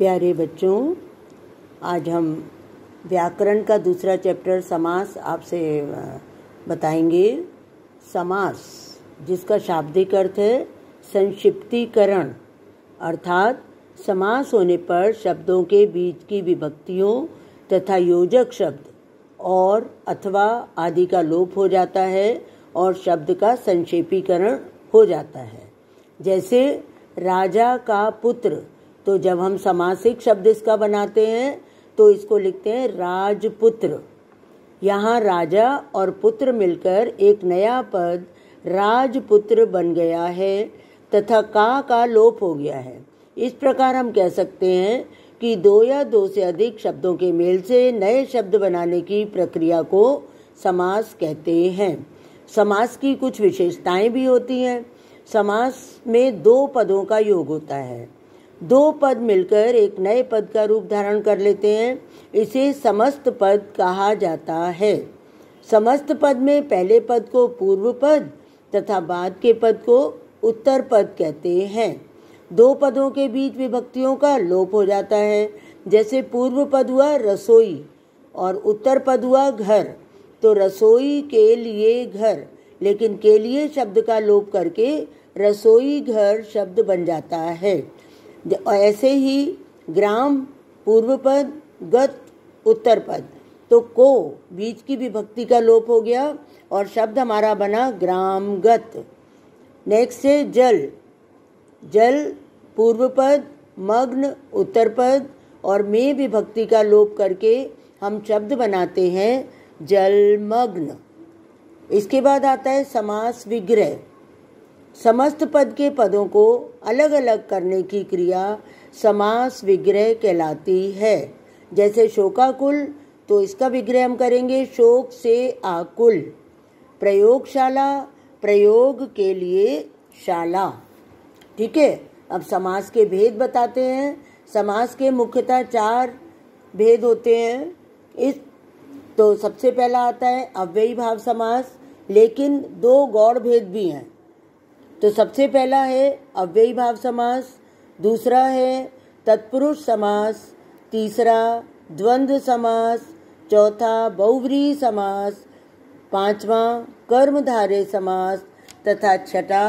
प्यारे बच्चों, आज हम व्याकरण का दूसरा चैप्टर समास आपसे बताएंगे। समास, जिसका शाब्दिक अर्थ है संक्षिप्तीकरण, अर्थात समास होने पर शब्दों के बीच की विभक्तियों तथा योजक शब्द और अथवा आदि का लोप हो जाता है और शब्द का संक्षेपीकरण हो जाता है। जैसे राजा का पुत्र, तो जब हम समासिक शब्द इसका बनाते हैं तो इसको लिखते हैं राजपुत्र। यहाँ राजा और पुत्र मिलकर एक नया पद राजपुत्र बन गया है तथा का लोप हो गया है। इस प्रकार हम कह सकते हैं कि दो या दो से अधिक शब्दों के मेल से नए शब्द बनाने की प्रक्रिया को समास कहते हैं। समास की कुछ विशेषताएं भी होती हैं। समास में दो पदों का योग होता है। दो पद मिलकर एक नए पद का रूप धारण कर लेते हैं, इसे समस्त पद कहा जाता है। समस्त पद में पहले पद को पूर्व पद तथा बाद के पद को उत्तर पद कहते हैं। दो पदों के बीच विभक्तियों का लोप हो जाता है। जैसे पूर्व पद हुआ रसोई और उत्तर पद हुआ घर, तो रसोई के लिए घर, लेकिन के लिए शब्द का लोप करके रसोई घर शब्द बन जाता है। ऐसे ही ग्राम पूर्व पद, गत उत्तर पद, तो को बीच की विभक्ति का लोप हो गया और शब्द हमारा बना ग्रामगत। नेक्स्ट है जल, जल पूर्व पद, मग्न उत्तर पद और में विभक्ति का लोप करके हम शब्द बनाते हैं जलमग्न। इसके बाद आता है समास विग्रह। समस्त पद के पदों को अलग अलग करने की क्रिया समास विग्रह कहलाती है। जैसे शोकाकुल, तो इसका विग्रह हम करेंगे शोक से आकुल। प्रयोगशाला, प्रयोग के लिए शाला। ठीक है, अब समास के भेद बताते हैं। समास के मुख्यतः 4 भेद होते हैं। तो सबसे पहला आता है अव्ययी भाव समास, लेकिन 2 गौड़ भेद भी हैं। तो सबसे पहला है अव्ययी भाव समास, दूसरा है तत्पुरुष समास, तीसरा द्वंद्व समास, चौथा बहुव्रीहि समास, पांचवा कर्मधारय समास तथा छठा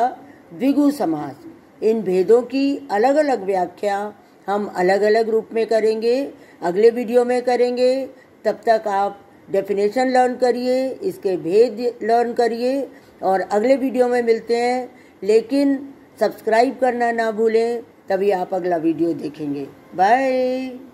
द्विगु समास। इन भेदों की अलग अलग व्याख्या हम अलग अलग रूप में करेंगे, अगले वीडियो में करेंगे। तब तक आप डेफिनेशन लर्न करिए, इसके भेद लर्न करिए और अगले वीडियो में मिलते हैं। लेकिन सब्सक्राइब करना ना भूलें, तभी आप अगला वीडियो देखेंगे। बाय।